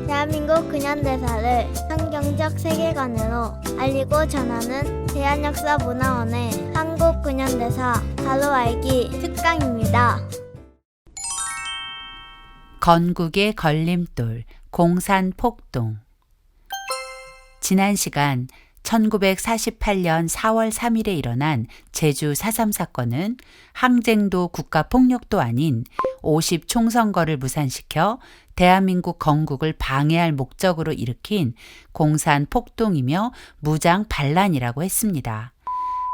대한민국 근현대사를 환경적 세계관으로 알리고 전하는 대한역사문화원의 한국근현대사 바로 알기 특강입니다. 건국의 걸림돌, 공산폭동. 지난 시간 1948년 4월 3일에 일어난 제주 4.3 사건은 항쟁도 국가폭력도 아닌 50 총선거를 무산시켜 대한민국 건국을 방해할 목적으로 일으킨 공산폭동이며 무장 반란이라고 했습니다.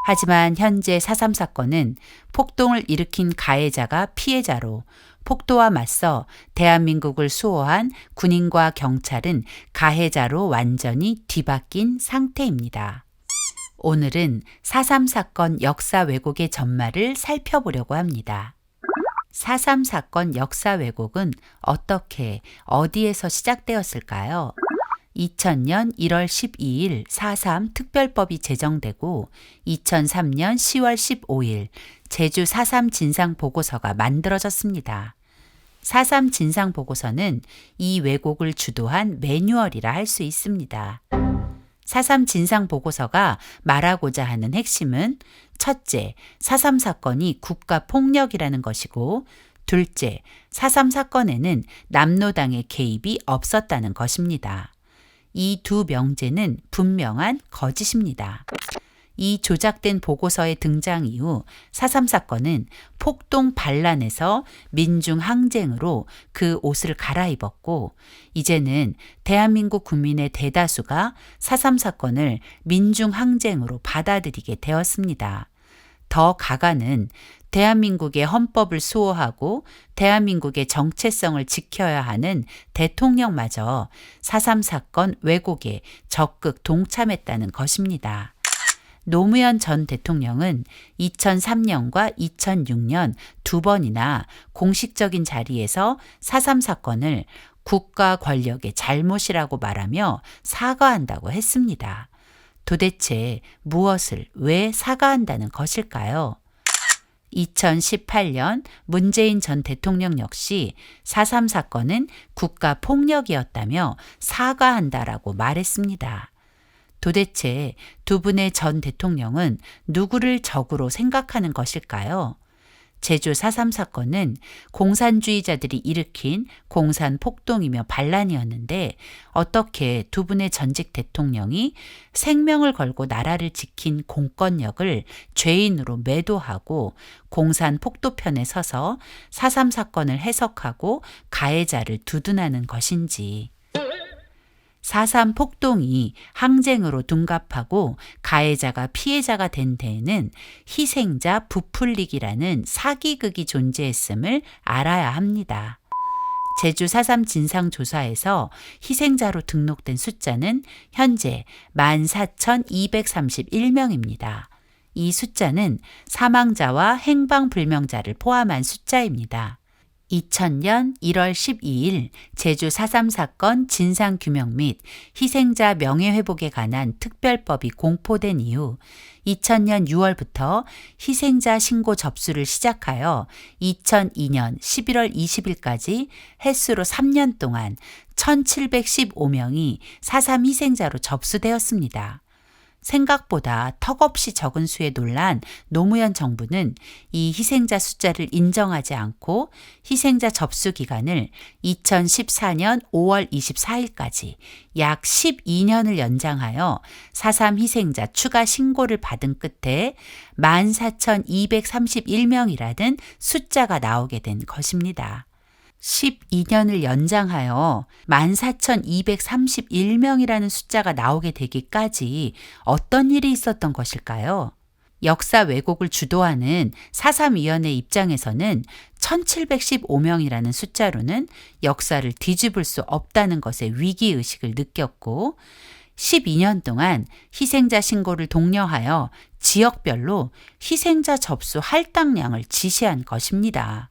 하지만 현재 4.3 사건은 폭동을 일으킨 가해자가 피해자로 폭도와 맞서 대한민국을 수호한 군인과 경찰은 가해자로 완전히 뒤바뀐 상태입니다. 오늘은 4.3 사건 역사 왜곡의 전말을 살펴보려고 합니다. 4.3 사건 역사 왜곡은 어떻게, 어디에서 시작되었을까요? 2000년 1월 12일 4.3 특별법이 제정되고 2003년 10월 15일 제주 4.3 진상보고서가 만들어졌습니다. 4.3 진상보고서는 이 왜곡을 주도한 매뉴얼이라 할 수 있습니다. 4.3 진상보고서가 말하고자 하는 핵심은 첫째, 4.3 사건이 국가폭력이라는 것이고 둘째, 4.3 사건에는 남노당의 개입이 없었다는 것입니다. 이 두 명제는 분명한 거짓입니다. 이 조작된 보고서의 등장 이후 4.3 사건은 폭동 반란에서 민중 항쟁으로 그 옷을 갈아입었고 이제는 대한민국 국민의 대다수가 4.3 사건을 민중 항쟁으로 받아들이게 되었습니다. 더 가가는 대한민국의 헌법을 수호하고 대한민국의 정체성을 지켜야 하는 대통령마저 4.3 사건 왜곡에 적극 동참했다는 것입니다. 노무현 전 대통령은 2003년과 2006년 두 번이나 공식적인 자리에서 4.3 사건을 국가 권력의 잘못이라고 말하며 사과한다고 했습니다. 도대체 무엇을 왜 사과한다는 것일까요? 2018년 문재인 전 대통령 역시 4.3 사건은 국가 폭력이었다며 사과한다라고 말했습니다. 도대체 두 분의 전 대통령은 누구를 적으로 생각하는 것일까요? 제주 4.3 사건은 공산주의자들이 일으킨 공산폭동이며 반란이었는데 어떻게 두 분의 전직 대통령이 생명을 걸고 나라를 지킨 공권력을 죄인으로 매도하고 공산폭도편에 서서 4.3 사건을 해석하고 가해자를 두둔하는 것인지. 4.3 폭동이 항쟁으로 둔갑하고 가해자가 피해자가 된 데에는 희생자 부풀리기라는 사기극이 존재했음을 알아야 합니다. 제주 4.3 진상조사에서 희생자로 등록된 숫자는 현재 14,231명입니다. 이 숫자는 사망자와 행방불명자를 포함한 숫자입니다. 2000년 1월 12일 제주 4.3 사건 진상규명 및 희생자 명예회복에 관한 특별법이 공포된 이후 2000년 6월부터 희생자 신고 접수를 시작하여 2002년 11월 20일까지 횟수로 3년 동안 1715명이 4.3 희생자로 접수되었습니다. 생각보다 턱없이 적은 수에 놀란 노무현 정부는 이 희생자 숫자를 인정하지 않고 희생자 접수 기간을 2014년 5월 24일까지 약 12년을 연장하여 4.3 희생자 추가 신고를 받은 끝에 14,231명이라는 숫자가 나오게 된 것입니다. 12년을 연장하여 14,231명이라는 숫자가 나오게 되기까지 어떤 일이 있었던 것일까요? 역사 왜곡을 주도하는 4.3위원회 입장에서는 1715명이라는 숫자로는 역사를 뒤집을 수 없다는 것에 위기의식을 느꼈고 12년 동안 희생자 신고를 독려하여 지역별로 희생자 접수 할당량을 지시한 것입니다.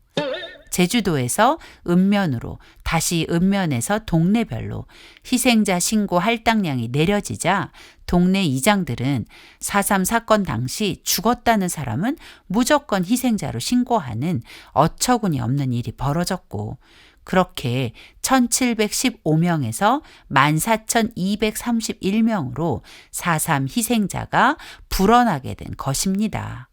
제주도에서 읍면으로 다시 읍면에서 동네별로 희생자 신고 할당량이 내려지자 동네 이장들은 4.3 사건 당시 죽었다는 사람은 무조건 희생자로 신고하는 어처구니 없는 일이 벌어졌고 그렇게 1715명에서 14,231명으로 4.3 희생자가 불어나게 된 것입니다.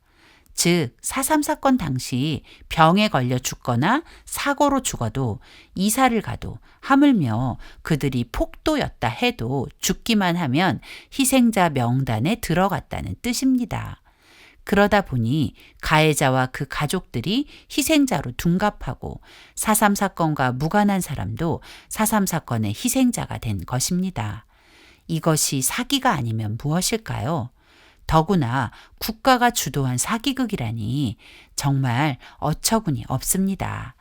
즉, 4.3 사건 당시 병에 걸려 죽거나 사고로 죽어도 이사를 가도 하물며 그들이 폭도였다 해도 죽기만 하면 희생자 명단에 들어갔다는 뜻입니다. 그러다 보니 가해자와 그 가족들이 희생자로 둔갑하고 4.3 사건과 무관한 사람도 4.3 사건의 희생자가 된 것입니다. 이것이 사기가 아니면 무엇일까요? 더구나 국가가 주도한 사기극이라니 정말 어처구니 없습니다.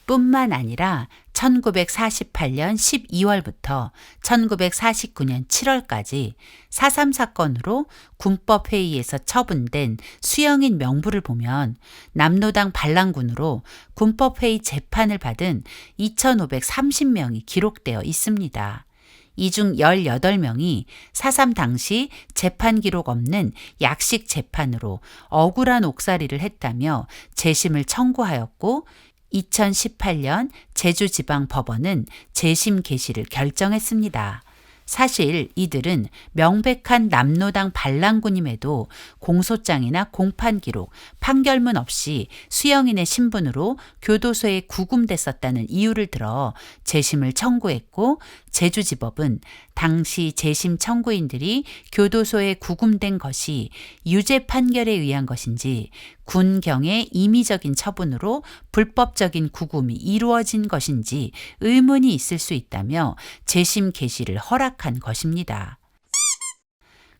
뿐만 아니라 1948년 12월부터 1949년 7월까지 4.3 사건으로 군법회의에서 처분된 수형인 명부를 보면 남로당 반란군으로 군법회의 재판을 받은 2,530명이 기록되어 있습니다. 이 중 18명이 4.3 당시 재판 기록 없는 약식 재판으로 억울한 옥살이를 했다며 재심을 청구하였고 2018년 제주지방법원은 재심 개시를 결정했습니다. 사실 이들은 명백한 남로당 반란군임에도 공소장이나 공판 기록, 판결문 없이 수형인의 신분으로 교도소에 구금됐었다는 이유를 들어 재심을 청구했고 제주지법은 당시 재심 청구인들이 교도소에 구금된 것이 유죄 판결에 의한 것인지 군경의 임의적인 처분으로 불법적인 구금이 이루어진 것인지 의문이 있을 수 있다며 재심 개시를 허락한 것입니다.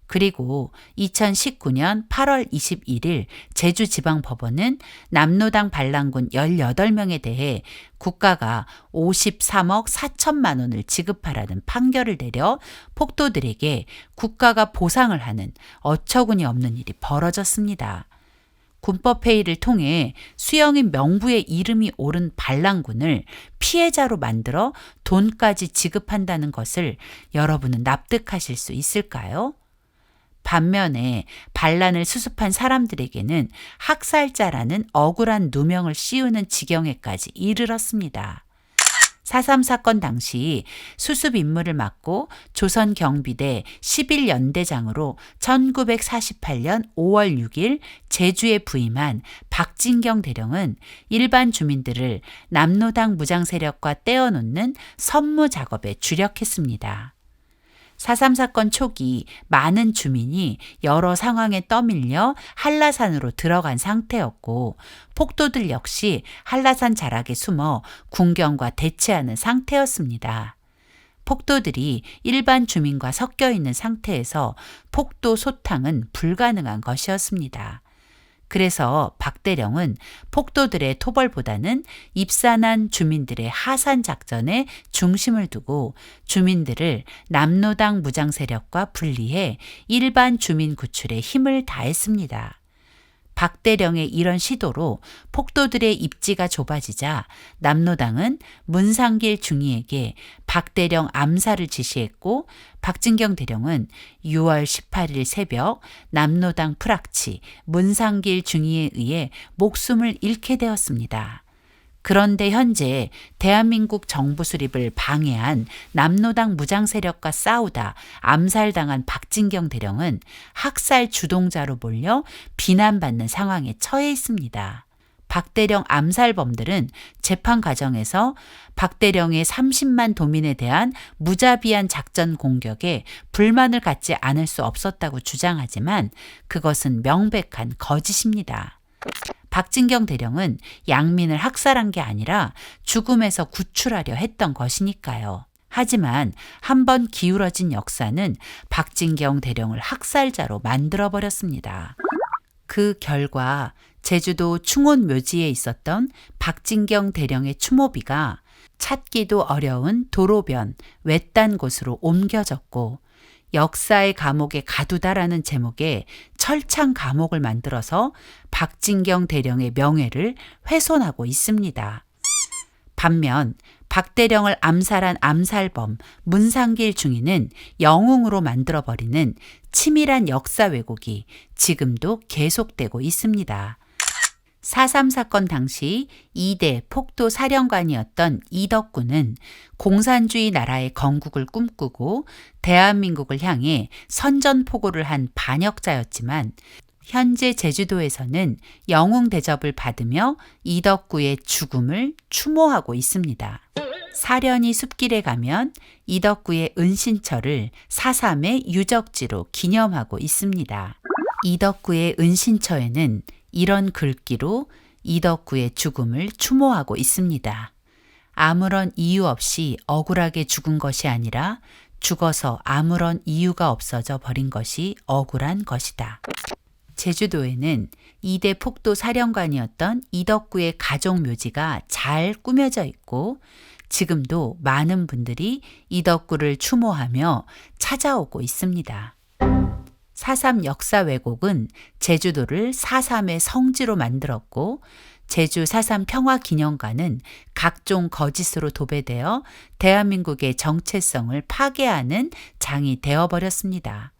그리고 2019년 8월 21일 제주지방법원은 남로당 반란군 18명에 대해 국가가 53억 4천만 원을 지급하라는 판결을 내려 폭도들에게 국가가 보상을 하는 어처구니 없는 일이 벌어졌습니다. 군법회의를 통해 수형인 명부에 이름이 오른 반란군을 피해자로 만들어 돈까지 지급한다는 것을 여러분은 납득하실 수 있을까요? 반면에 반란을 수습한 사람들에게는 학살자라는 억울한 누명을 씌우는 지경에까지 이르렀습니다. 4.3 사건 당시 수습 임무를 맡고 조선경비대 11연대장으로 1948년 5월 6일 제주에 부임한 박진경 대령은 일반 주민들을 남로당 무장세력과 떼어놓는 선무 작업에 주력했습니다. 4.3 사건 초기 많은 주민이 여러 상황에 떠밀려 한라산으로 들어간 상태였고 폭도들 역시 한라산 자락에 숨어 군경과 대치하는 상태였습니다. 폭도들이 일반 주민과 섞여 있는 상태에서 폭도 소탕은 불가능한 것이었습니다. 그래서 박 대령은 폭도들의 토벌보다는 입산한 주민들의 하산 작전에 중심을 두고 주민들을 남로당 무장 세력과 분리해 일반 주민 구출에 힘을 다했습니다. 박 대령의 이런 시도로 폭도들의 입지가 좁아지자 남로당은 문상길 중위에게 박 대령 암살을 지시했고 박진경 대령은 6월 18일 새벽 남로당 프락치 문상길 중위에 의해 목숨을 잃게 되었습니다. 그런데 현재 대한민국 정부 수립을 방해한 남로당 무장세력과 싸우다 암살당한 박진경 대령은 학살 주동자로 몰려 비난받는 상황에 처해 있습니다. 박 대령 암살범들은 재판 과정에서 박 대령의 30만 도민에 대한 무자비한 작전 공격에 불만을 갖지 않을 수 없었다고 주장하지만 그것은 명백한 거짓입니다. 박진경 대령은 양민을 학살한 게 아니라 죽음에서 구출하려 했던 것이니까요. 하지만 한번 기울어진 역사는 박진경 대령을 학살자로 만들어버렸습니다. 그 결과 제주도 충원묘지에 있었던 박진경 대령의 추모비가 찾기도 어려운 도로변 외딴 곳으로 옮겨졌고 역사의 감옥에 가두다라는 제목의 철창 감옥을 만들어서 박진경 대령의 명예를 훼손하고 있습니다. 반면 박 대령을 암살한 암살범 문상길 중위는 영웅으로 만들어버리는 치밀한 역사 왜곡이 지금도 계속되고 있습니다. 4.3 사건 당시 2대 폭도 사령관이었던 이덕구는 공산주의 나라의 건국을 꿈꾸고 대한민국을 향해 선전포고를 한 반역자였지만 현재 제주도에서는 영웅 대접을 받으며 이덕구의 죽음을 추모하고 있습니다. 사련이 숲길에 가면 이덕구의 은신처를 4.3의 유적지로 기념하고 있습니다. 이덕구의 은신처에는 이런 글귀로 이덕구의 죽음을 추모하고 있습니다. 아무런 이유 없이 억울하게 죽은 것이 아니라 죽어서 아무런 이유가 없어져 버린 것이 억울한 것이다. 제주도에는 2대 폭도 사령관이었던 이덕구의 가족 묘지가 잘 꾸며져 있고 지금도 많은 분들이 이덕구를 추모하며 찾아오고 있습니다. 4.3 역사 왜곡은 제주도를 4.3의 성지로 만들었고 제주 4.3 평화기념관은 각종 거짓으로 도배되어 대한민국의 정체성을 파괴하는 장이 되어버렸습니다.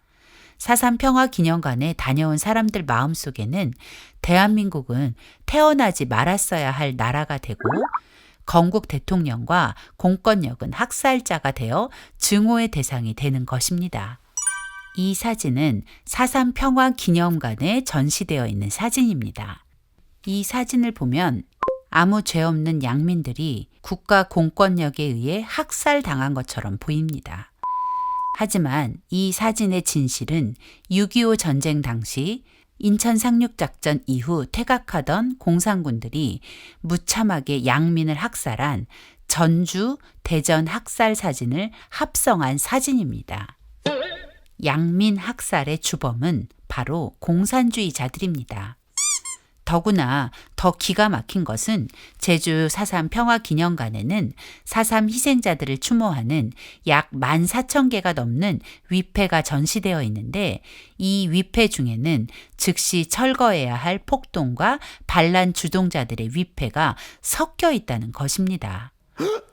4.3 평화기념관에 다녀온 사람들 마음속에는 대한민국은 태어나지 말았어야 할 나라가 되고 건국 대통령과 공권력은 학살자가 되어 증오의 대상이 되는 것입니다. 이 사진은 4.3 평화기념관에 전시되어 있는 사진입니다. 이 사진을 보면 아무 죄 없는 양민들이 국가 공권력에 의해 학살당한 것처럼 보입니다. 하지만 이 사진의 진실은 6.25 전쟁 당시 인천 상륙작전 이후 퇴각하던 공산군들이 무참하게 양민을 학살한 전주, 대전 학살 사진을 합성한 사진입니다. 양민 학살의 주범은 바로 공산주의자들입니다. 더구나 더 기가 막힌 것은 제주 4.3 평화기념관에는 4.3 희생자들을 추모하는 약 14,000개가 넘는 위패가 전시되어 있는데 이 위패 중에는 즉시 철거해야 할 폭동과 반란 주동자들의 위패가 섞여 있다는 것입니다.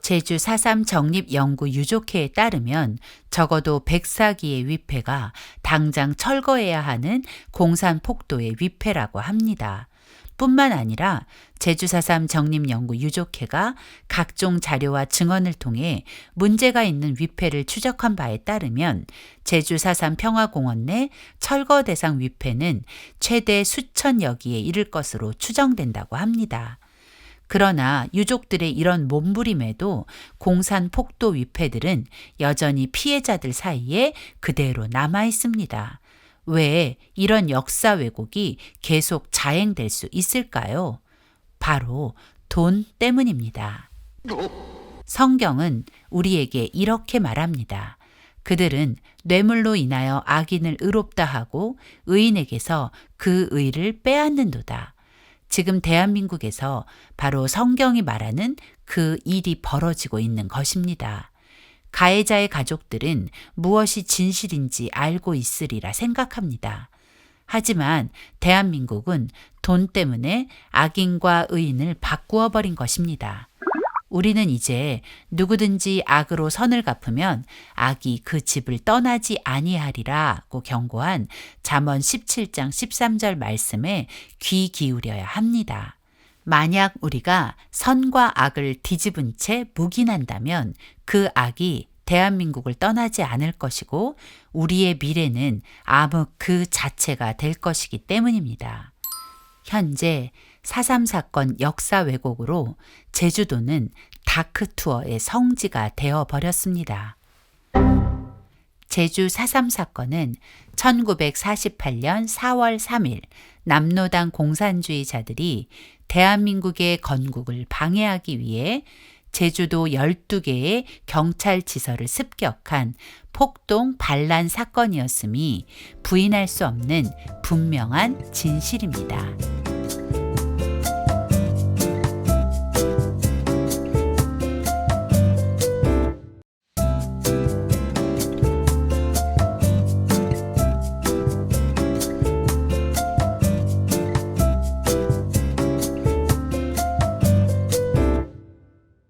제주 4.3 정립연구 유족회에 따르면 적어도 104기의 위패가 당장 철거해야 하는 공산폭도의 위패라고 합니다. 뿐만 아니라 제주 4.3 정립연구 유족회가 각종 자료와 증언을 통해 문제가 있는 위패를 추적한 바에 따르면 제주 4.3 평화공원 내 철거 대상 위패는 최대 수천여 기에 이를 것으로 추정된다고 합니다. 그러나 유족들의 이런 몸부림에도 공산 폭도 위패들은 여전히 피해자들 사이에 그대로 남아 있습니다. 왜 이런 역사 왜곡이 계속 자행될 수 있을까요? 바로 돈 때문입니다. 성경은 우리에게 이렇게 말합니다. 그들은 뇌물로 인하여 악인을 의롭다 하고 의인에게서 그 의를 빼앗는도다. 지금 대한민국에서 바로 성경이 말하는 그 일이 벌어지고 있는 것입니다. 가해자의 가족들은 무엇이 진실인지 알고 있으리라 생각합니다. 하지만 대한민국은 돈 때문에 악인과 의인을 바꾸어 버린 것입니다. 우리는 이제 누구든지 악으로 선을 갚으면 악이 그 집을 떠나지 아니하리라고 경고한 잠언 17장 13절 말씀에 귀 기울여야 합니다. 만약 우리가 선과 악을 뒤집은 채 묵인한다면 그 악이 대한민국을 떠나지 않을 것이고 우리의 미래는 암흑 그 자체가 될 것이기 때문입니다. 현재 4.3 사건 역사 왜곡으로 제주도는 다크투어의 성지가 되어버렸습니다. 제주 4.3 사건은 1948년 4월 3일 남로당 공산주의자들이 대한민국의 건국을 방해하기 위해 제주도 12개의 경찰지서를 습격한 폭동 반란 사건이었음이 부인할 수 없는 분명한 진실입니다.